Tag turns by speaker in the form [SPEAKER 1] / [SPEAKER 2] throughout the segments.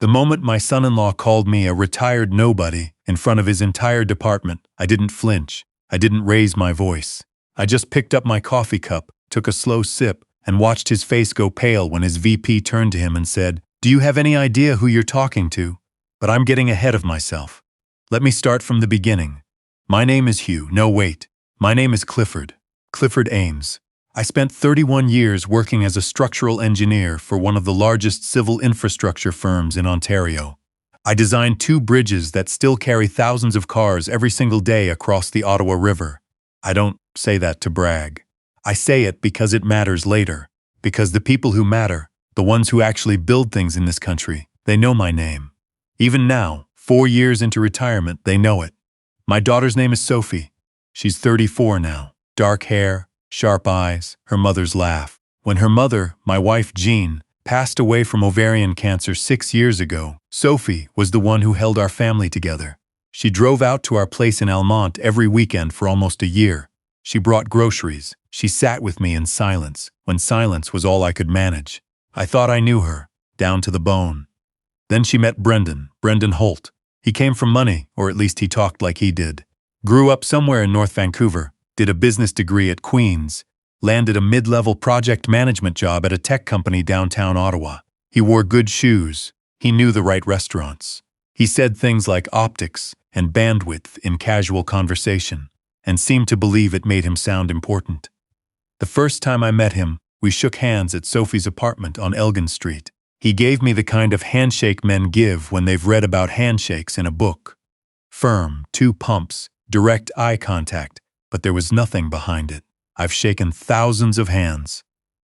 [SPEAKER 1] The moment my son-in-law called me a retired nobody in front of his entire department, I didn't flinch. I didn't raise my voice. I just picked up my coffee cup, took a slow sip, and watched his face go pale when his VP turned to him and said, "Do you have any idea who you're talking to?" But I'm getting ahead of myself. Let me start from the beginning. My name is Hugh. No, wait. My name is Clifford. Clifford Ames. I spent 31 years working as a structural engineer for one of the largest civil infrastructure firms in Ontario. I designed 2 bridges that still carry thousands of cars every single day across the Ottawa River. I don't say that to brag. I say it because it matters later. Because the people who matter, the ones who actually build things in this country, they know my name. Even now, 4 years into retirement, they know it. My daughter's name is Sophie. She's 34 now. Dark hair, sharp eyes, her mother's laugh. When her mother, my wife Jean, passed away from ovarian cancer 6 years ago, Sophie was the one who held our family together. She drove out to our place in Almont every weekend for almost a year. She brought groceries. She sat with me in silence, when silence was all I could manage. I thought I knew her, down to the bone. Then she met Brendan Holt. He came from money, or at least he talked like he did. Grew up somewhere in North Vancouver, did a business degree at Queen's, landed a mid-level project management job at a tech company downtown Ottawa. He wore good shoes. He knew the right restaurants. He said things like optics and bandwidth in casual conversation, and seemed to believe it made him sound important. The first time I met him, we shook hands at Sophie's apartment on Elgin Street. He gave me the kind of handshake men give when they've read about handshakes in a book. Firm, 2 pumps, direct eye contact, but there was nothing behind it. I've shaken thousands of hands.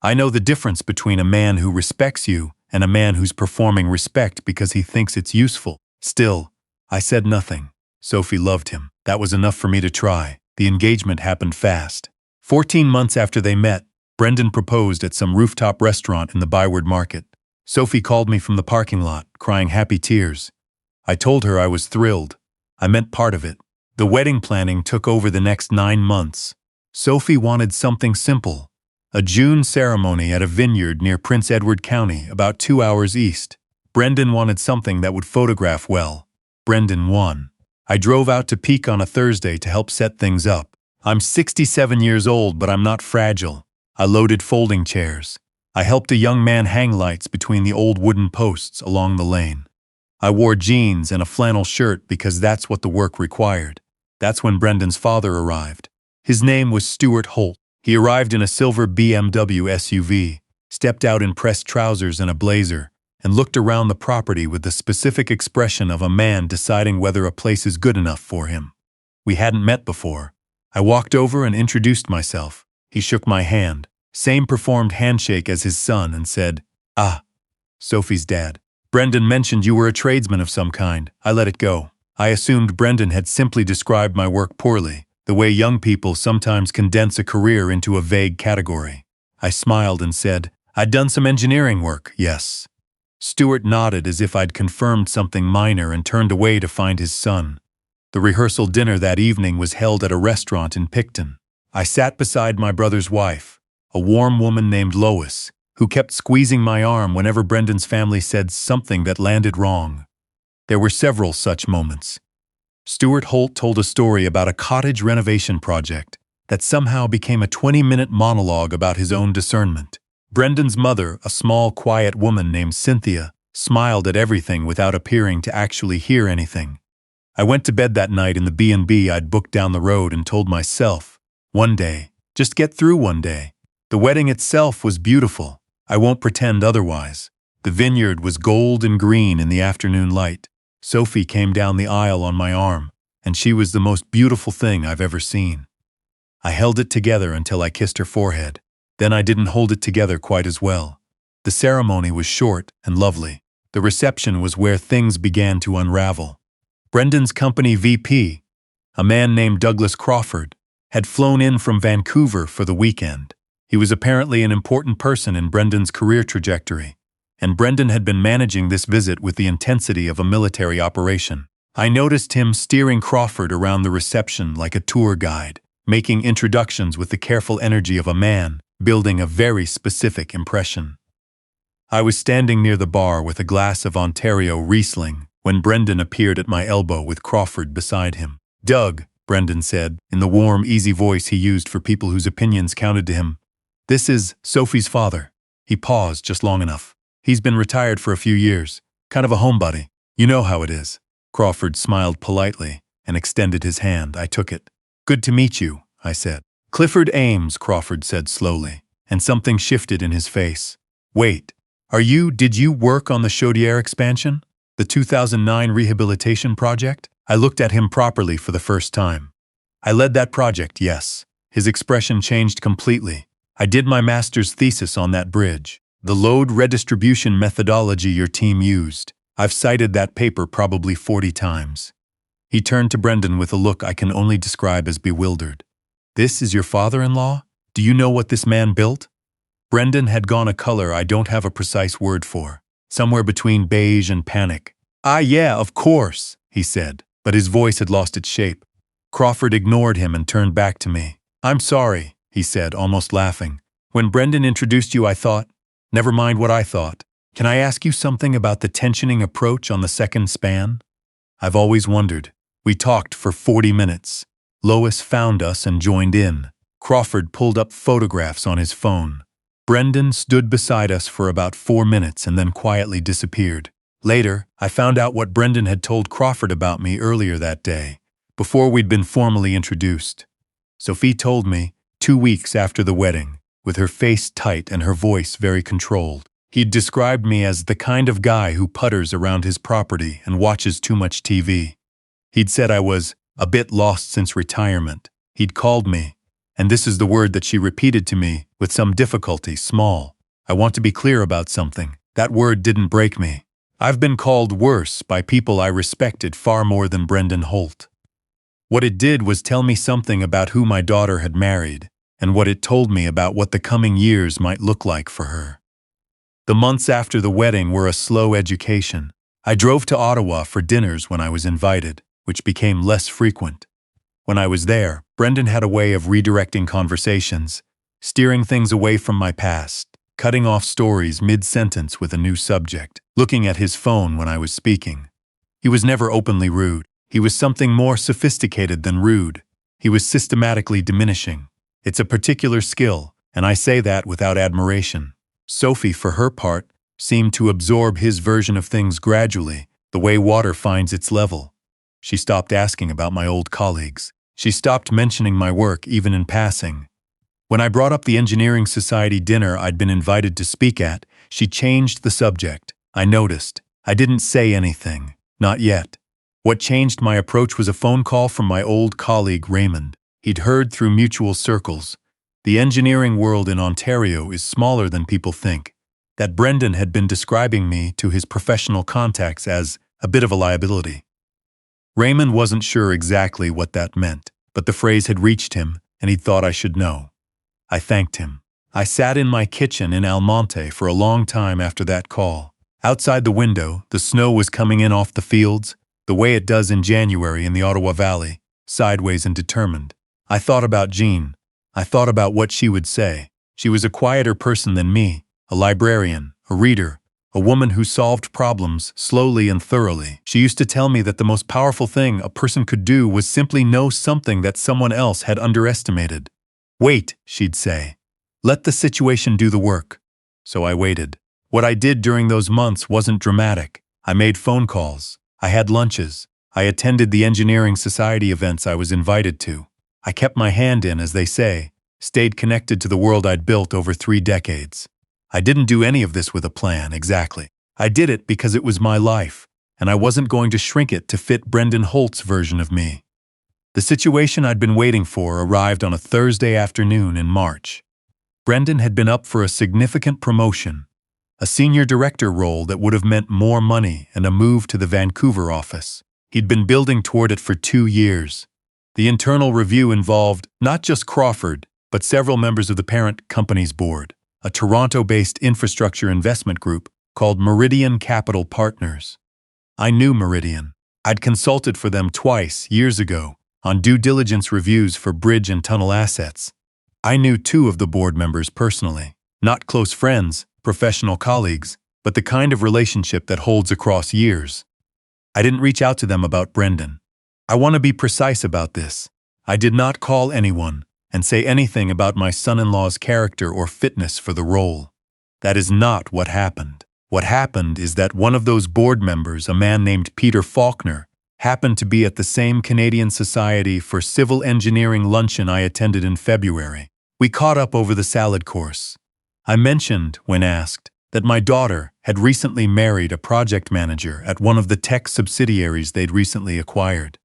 [SPEAKER 1] I know the difference between a man who respects you and a man who's performing respect because he thinks it's useful. Still, I said nothing. Sophie loved him. That was enough for me to try. The engagement happened fast. 14 months after they met, Brendan proposed at some rooftop restaurant in the Byward Market. Sophie called me from the parking lot, crying happy tears. I told her I was thrilled. I meant part of it. The wedding planning took over the next 9 months. Sophie wanted something simple. A June ceremony at a vineyard near Prince Edward County, about 2 hours east. Brendan wanted something that would photograph well. Brendan won. I drove out to Peak on a Thursday to help set things up. I'm 67 years old, but I'm not fragile. I loaded folding chairs. I helped a young man hang lights between the old wooden posts along the lane. I wore jeans and a flannel shirt because that's what the work required. That's when Brendan's father arrived. His name was Stuart Holt. He arrived in a silver BMW SUV, stepped out in pressed trousers and a blazer, and looked around the property with the specific expression of a man deciding whether a place is good enough for him. We hadn't met before. I walked over and introduced myself. He shook my hand, same performed handshake as his son, and said, "Ah, Sophie's dad. Brendan mentioned you were a tradesman of some kind." I let it go. I assumed Brendan had simply described my work poorly, the way young people sometimes condense a career into a vague category. I smiled and said, "I'd done some engineering work, yes." Stuart nodded as if I'd confirmed something minor and turned away to find his son. The rehearsal dinner that evening was held at a restaurant in Picton. I sat beside my brother's wife, a warm woman named Lois, who kept squeezing my arm whenever Brendan's family said something that landed wrong. There were several such moments. Stuart Holt told a story about a cottage renovation project that somehow became a 20-minute monologue about his own discernment. Brendan's mother, a small, quiet woman named Cynthia, smiled at everything without appearing to actually hear anything. I went to bed that night in the B&B I'd booked down the road and told myself, one day, just get through one day. The wedding itself was beautiful. I won't pretend otherwise. The vineyard was gold and green in the afternoon light. Sophie came down the aisle on my arm, and she was the most beautiful thing I've ever seen. I held it together until I kissed her forehead. Then I didn't hold it together quite as well. The ceremony was short and lovely. The reception was where things began to unravel. Brendan's company VP, a man named Douglas Crawford, had flown in from Vancouver for the weekend. He was apparently an important person in Brendan's career trajectory, and Brendan had been managing this visit with the intensity of a military operation. I noticed him steering Crawford around the reception like a tour guide, making introductions with the careful energy of a man, building a very specific impression. I was standing near the bar with a glass of Ontario Riesling when Brendan appeared at my elbow with Crawford beside him. "Doug," Brendan said, in the warm, easy voice he used for people whose opinions counted to him. "This is Sophie's father." He paused just long enough. "He's been retired for a few years. Kind of a homebody. You know how it is." Crawford smiled politely and extended his hand. I took it. "Good to meet you," I said. "Clifford Ames," Crawford said slowly, and something shifted in his face. "Wait, did you work on the Chaudière expansion? The 2009 rehabilitation project?" I looked at him properly for the first time. "I led that project, yes." His expression changed completely. "I did my master's thesis on that bridge. The load redistribution methodology your team used. I've cited that paper probably 40 times. He turned to Brendan with a look I can only describe as bewildered. "This is your father-in-law? Do you know what this man built?" Brendan had gone a color I don't have a precise word for, somewhere between beige and panic. "Ah, yeah, of course," he said, but his voice had lost its shape. Crawford ignored him and turned back to me. "I'm sorry," he said, almost laughing. "When Brendan introduced you, I thought—" "Never mind what I thought. Can I ask you something about the tensioning approach on the second span? I've always wondered." We talked for 40 minutes. Lois found us and joined in. Crawford pulled up photographs on his phone. Brendan stood beside us for about 4 minutes and then quietly disappeared. Later, I found out what Brendan had told Crawford about me earlier that day, before we'd been formally introduced. Sophie told me, 2 weeks after the wedding, with her face tight and her voice very controlled. He'd described me as the kind of guy who putters around his property and watches too much TV. He'd said I was a bit lost since retirement. He'd called me, and this is the word that she repeated to me with some difficulty, small. I want to be clear about something. That word didn't break me. I've been called worse by people I respected far more than Brendan Holt. What it did was tell me something about who my daughter had married, and what it told me about what the coming years might look like for her. The months after the wedding were a slow education. I drove to Ottawa for dinners when I was invited, which became less frequent. When I was there, Brendan had a way of redirecting conversations, steering things away from my past, cutting off stories mid-sentence with a new subject, looking at his phone when I was speaking. He was never openly rude. He was something more sophisticated than rude. He was systematically diminishing. It's a particular skill, and I say that without admiration. Sophie, for her part, seemed to absorb his version of things gradually, the way water finds its level. She stopped asking about my old colleagues. She stopped mentioning my work even in passing. When I brought up the Engineering Society dinner I'd been invited to speak at, she changed the subject. I noticed. I didn't say anything. Not yet. What changed my approach was a phone call from my old colleague Raymond. He'd heard through mutual circles. The engineering world in Ontario is smaller than people think. That Brendan had been describing me to his professional contacts as a bit of a liability. Raymond wasn't sure exactly what that meant, but the phrase had reached him, and he thought I should know. I thanked him. I sat in my kitchen in Almonte for a long time after that call. Outside the window, the snow was coming in off the fields, the way it does in January in the Ottawa Valley, sideways and determined. I thought about Jean. I thought about what she would say. She was a quieter person than me, a librarian, a reader, a woman who solved problems slowly and thoroughly. She used to tell me that the most powerful thing a person could do was simply know something that someone else had underestimated. "Wait," she'd say. "Let the situation do the work." So I waited. What I did during those months wasn't dramatic. I made phone calls. I had lunches. I attended the Engineering Society events I was invited to. I kept my hand in, as they say, stayed connected to the world I'd built over 3 decades. I didn't do any of this with a plan, exactly. I did it because it was my life, and I wasn't going to shrink it to fit Brendan Holt's version of me. The situation I'd been waiting for arrived on a Thursday afternoon in March. Brendan had been up for a significant promotion, a senior director role that would have meant more money and a move to the Vancouver office. He'd been building toward it for 2 years. The internal review involved not just Crawford, but several members of the parent company's board, a Toronto-based infrastructure investment group called Meridian Capital Partners. I knew Meridian. I'd consulted for them twice, years ago, on due diligence reviews for bridge and tunnel assets. I knew 2 of the board members personally. Not close friends, professional colleagues, but the kind of relationship that holds across years. I didn't reach out to them about Brendan. I want to be precise about this. I did not call anyone and say anything about my son-in-law's character or fitness for the role. That is not what happened. What happened is that one of those board members, a man named Peter Faulkner, happened to be at the same Canadian Society for Civil Engineering luncheon I attended in February. We caught up over the salad course. I mentioned, when asked, that my daughter had recently married a project manager at one of the tech subsidiaries they'd recently acquired.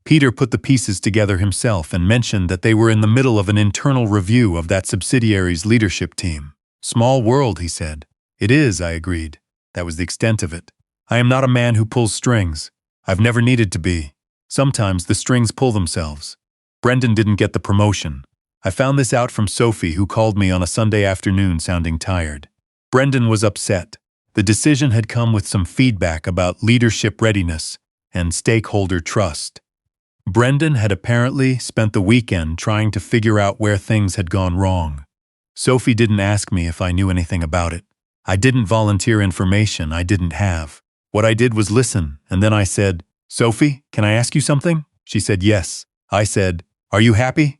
[SPEAKER 1] Peter put the pieces together himself and mentioned that they were in the middle of an internal review of that subsidiary's leadership team. Small world, he said. It is, I agreed. That was the extent of it. I am not a man who pulls strings. I've never needed to be. Sometimes the strings pull themselves. Brendan didn't get the promotion. I found this out from Sophie, who called me on a Sunday afternoon sounding tired. Brendan was upset. The decision had come with some feedback about leadership readiness and stakeholder trust. Brendan had apparently spent the weekend trying to figure out where things had gone wrong. Sophie didn't ask me if I knew anything about it. I didn't volunteer information I didn't have. What I did was listen, and then I said, "Sophie, can I ask you something?" She said yes. I said, "Are you happy?"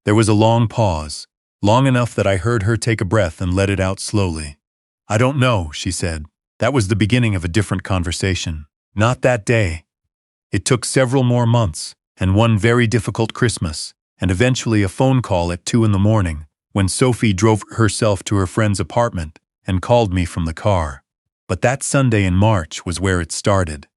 [SPEAKER 1] There was a long pause, long enough that I heard her take a breath and let it out slowly. "I don't know," she said. That was the beginning of a different conversation. Not that day. It took several more months, and one very difficult Christmas, and eventually a phone call at 2 a.m, when Sophie drove herself to her friend's apartment and called me from the car. But that Sunday in March was where it started.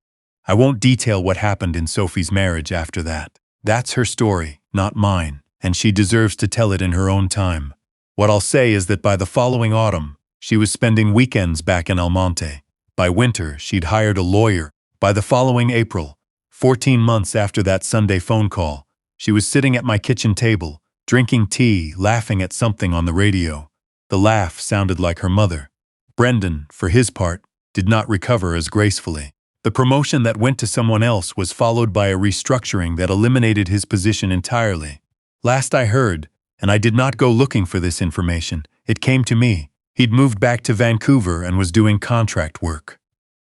[SPEAKER 1] I won't detail what happened in Sophie's marriage after that. That's her story, not mine, and she deserves to tell it in her own time. What I'll say is that by the following autumn, she was spending weekends back in El Monte. By winter, she'd hired a lawyer. By the following April, 14 months after that Sunday phone call, she was sitting at my kitchen table, drinking tea, laughing at something on the radio. The laugh sounded like her mother. Brendan, for his part, did not recover as gracefully. The promotion that went to someone else was followed by a restructuring that eliminated his position entirely. Last I heard, and I did not go looking for this information, it came to me, he'd moved back to Vancouver and was doing contract work.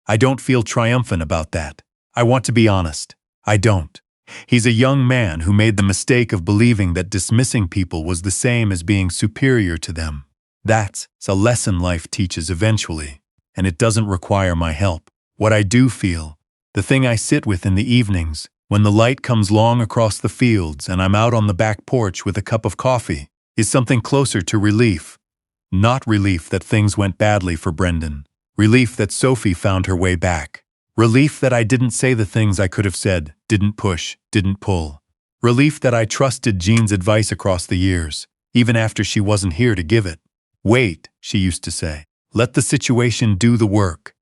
[SPEAKER 1] I don't feel triumphant about that. I want to be honest. I don't. He's a young man who made the mistake of believing that dismissing people was the same as being superior to them. That's a lesson life teaches eventually, and it doesn't require my help. What I do feel, the thing I sit with in the evenings, when the light comes long across the fields and I'm out on the back porch with a cup of coffee, is something closer to relief. Not relief that things went badly for Brendan. Relief that Sophie found her way back. Relief that I didn't say the things I could have said, didn't push, didn't pull. Relief that I trusted Jean's advice across the years, even after she wasn't here to give it. Wait, she used to say. Let the situation do the work.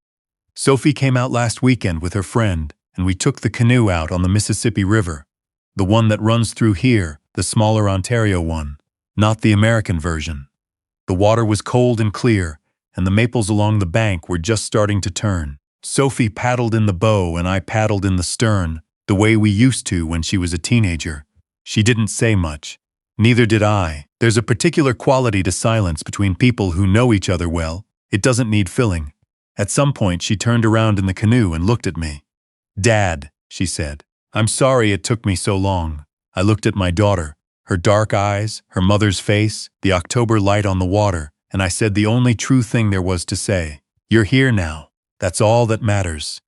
[SPEAKER 1] Sophie came out last weekend with her friend, and we took the canoe out on the Mississippi River. The one that runs through here, the smaller Ontario one, not the American version. The water was cold and clear, and the maples along the bank were just starting to turn. Sophie paddled in the bow and I paddled in the stern, the way we used to when she was a teenager. She didn't say much. Neither did I. There's a particular quality to silence between people who know each other well. It doesn't need filling. At some point, she turned around in the canoe and looked at me. "Dad," she said, "I'm sorry it took me so long." I looked at my daughter, her dark eyes, her mother's face, the October light on the water, and I said the only true thing there was to say. "You're here now. That's all that matters."